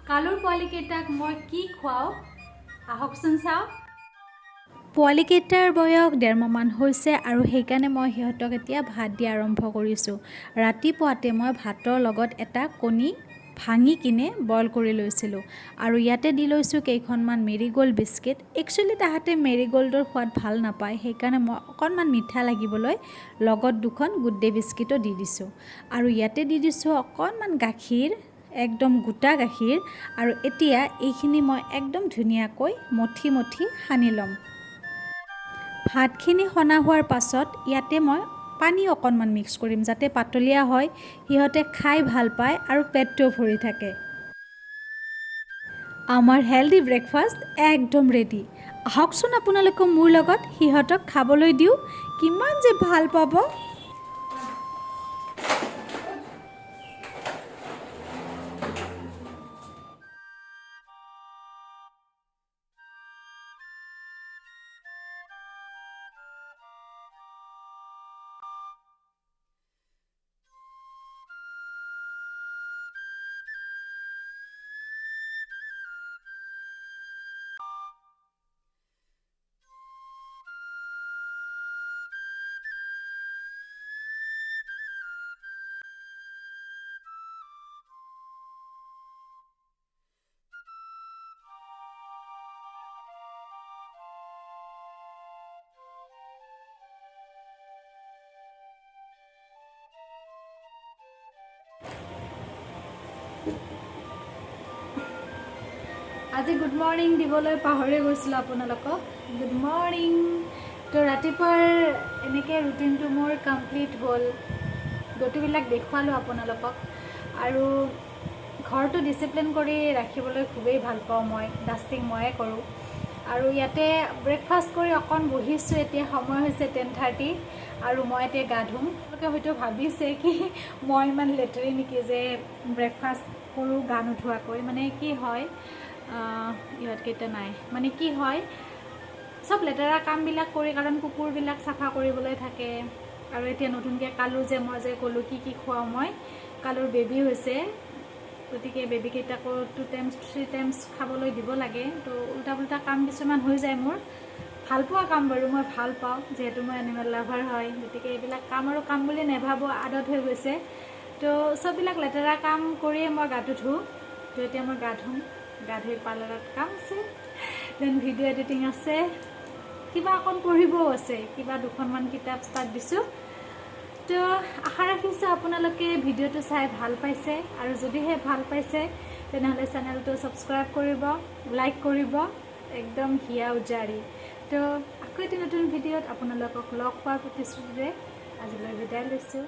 কালুৰ পোৱালিকেইটাক মই কি খুৱাওঁ আহকচোন চাওঁ। পোৱালিকেইটাৰ বয়স 1.5 মাহমান হৈছে আৰু সেইকাৰণে মই সিহঁতক এতিয়া ভাত দিয়া আৰম্ভ কৰিছোঁ। ৰাতিপুৱাতে মই ভাতৰ লগত এটা কণী ভাঙি কিনে বইল কৰি লৈছিলোঁ আৰু ইয়াতে দি লৈছোঁ কেইখনমান মেৰিগ'ল্ড বিস্কিট। একচুৱেলি তাহাঁতে মেৰিগ'ল্ডৰ সোৱাদ ভাল নাপায়, সেইকাৰণে মই অকণমান মিঠা লাগিবলৈ লগত 2খন গুড ডে বিস্কিটো দি দিছোঁ আৰু ইয়াতে দি দিছোঁ অকণমান গাখীৰ, একদম গোটা গাখীৰ। আৰু এতিয়া এইখিনি মই একদম ধুনীয়াকৈ মঠি সানি ল'ম। ভাতখিনি সনা হোৱাৰ পাছত ইয়াতে মই পানী অকণমান মিক্স কৰিম যাতে পাতলীয়া হয়, সিহঁতে খাই ভাল পায় আৰু পেটটোও ভৰি থাকে। আমাৰ হেল্ডি ব্ৰেকফাষ্ট একদম ৰেডি। আহকচোন আপোনালোকে মোৰ লগত সিহঁতক খাবলৈ দিওঁ, কিমান যে ভাল পাব। আজি গুড মৰ্ণিং দিবলৈ পাহৰি গৈছিলোঁ আপোনালোকক। Good morning. তো ৰাতিপুৱাৰ এনেকৈ ৰুটিনটো মোৰ কমপ্লিট হ'ল। গতিবিলাক দেখুৱালোঁ আপোনালোকক। আৰু ঘৰটো ডিচিপ্লিন কৰি ৰাখিবলৈ খুবেই ভাল পাওঁ মই। ডাষ্টিং ময়ে কৰোঁ। আৰু ইয়াতে ব্ৰেকফাষ্ট কৰি অকণ বহিছোঁ। এতিয়া সময় হৈছে 10:30 আৰু মই এতিয়া গা ধুম। তেওঁলোকে হয়তো ভাবিছে কি মই ইমান লেতেৰি নেকি যে ব্ৰেকফাষ্ট কৰোঁ গা নোধোৱাকৈ। মানে কি হয়, ইহঁতকেইটা নাই, মানে কি হয় চব লেতেৰা কামবিলাক কৰি, কাৰণ কুকুৰবিলাক চাফা কৰিবলৈ থাকে। আৰু এতিয়া নতুনকৈ কালু যে মই যে ক'লোঁ কি খুৱাওঁ মই, কালুৰ বেবী হৈছে, গতিকে বেবীকেইটাকো 2 টাইমছ 3 টাইমছ খাবলৈ দিব লাগে। তো উল্টা পুল্টা কাম কিছুমান হৈ যায় মোৰ। ভাল পোৱা কাম বাৰু, মই ভাল পাওঁ যিহেতু মই এনিমেল লাভাৰ হয়। গতিকে এইবিলাক কাম আৰু কাম বুলি নেভাবোঁ, আদত হৈ গৈছে। তো চববিলাক লেতেৰা কাম কৰিয়ে মই গাটো ধুওঁ। তো এতিয়া মই গা ধুম, গা ধুই পাৰ্লাৰত কাম আছে, দেন ভিডিঅ' এডিটিং আছে, কিবা অকণ পঢ়িবও আছে, কিবা 2খনমান কিতাপ ষ্টাৰ্ট দিছোঁ। তো আশা ৰাখিছোঁ আপোনালোকে ভিডিঅ'টো চাই ভাল পাইছে, আৰু যদিহে ভাল পাইছে তেনেহ'লে চেনেলটো ছাবস্ক্ৰাইব কৰিব, লাইক কৰিব, একদম হিয়া উজাৰি। তো আকৌ এটি নতুন ভিডিঅ'ত আপোনালোকক লগ পোৱাৰ প্ৰতিশ্ৰুতিৰে আজিলৈ বিদায় লৈছোঁ।